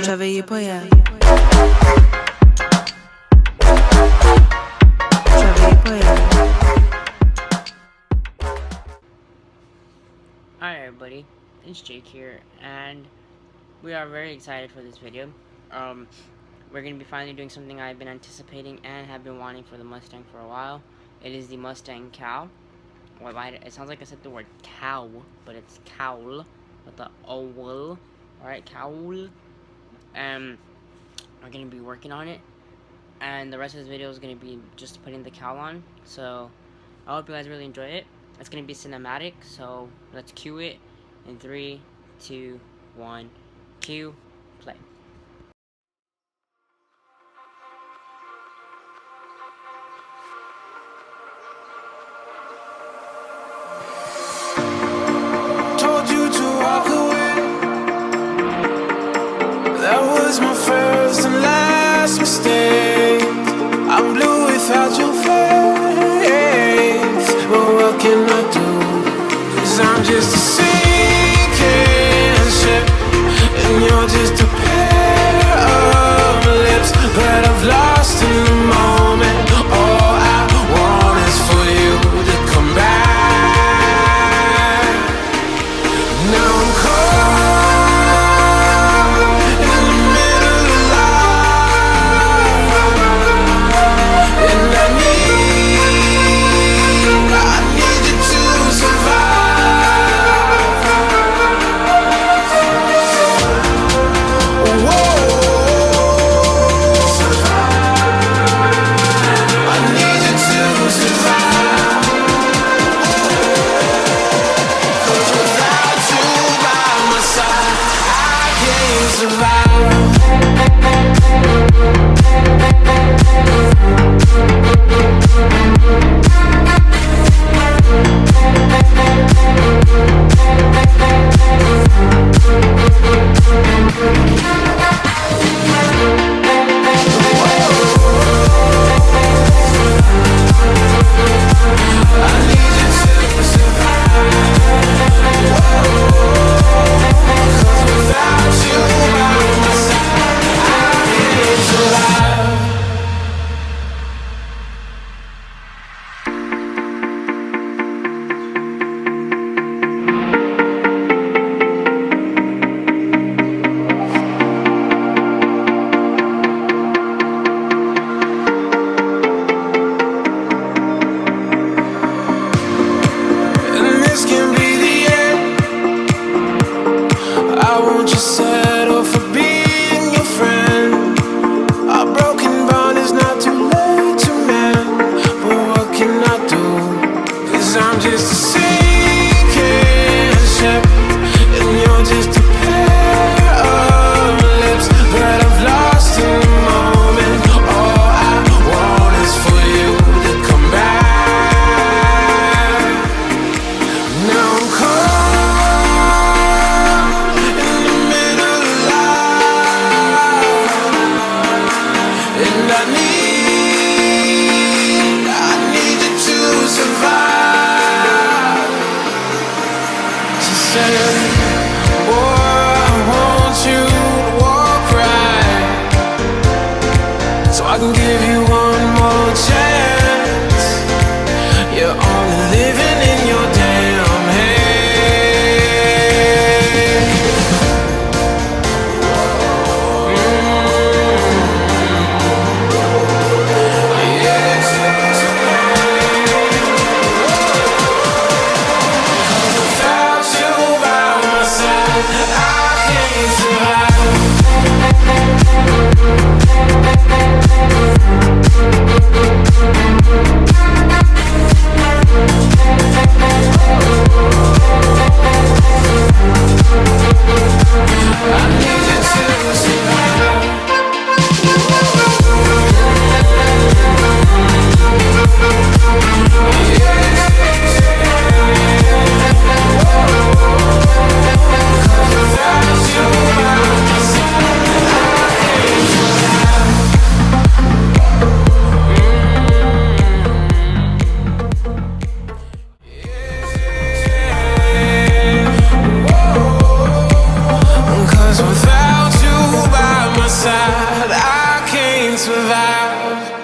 Travailler pas hier. Alright everybody, it's Jake here, and we are very excited for this video. We're going to be finally doing something I've been anticipating and have been wanting for the Mustang for a while. It is the Mustang cowl. Well, it sounds like I said the word cow, but it's cowl with the owl. Alright, cowl. We're going to be working on it, and the rest of this video is going to be just putting the cowl on. So I hope you guys really enjoy it. It's going to be cinematic, so let's cue it in 3, 2, 1, cue, play. Told you to walk away. That was my first and last mistake. I'm blue without your face. But what can I do? 'Cause I'm just a sinking ship, and you're just a pair of lips. But I've lost in the moment. All I want is for you to come back. Now I'm caught in the middle of life, and I need you to survive. Whoa, I need you to survive. 'Cause without you by my side, I can't survive. I need you to survive. 'Cause without you by my side, I can't survive. And this can be the end. I won't just settle for being your friend. Our broken bond is not too late to mend. But what can I do? 'Cause I'm just a sinking ship, and you're just a pair of lips. But I've lost in the moment. All I want is for you to come back. Now I'm caught in the middle of life, and I need you to survive. She said, boy, I want you to walk right, so I can give you one more chance. You're only living in your damn head. Yes. Without you by my side, I can't survive. love.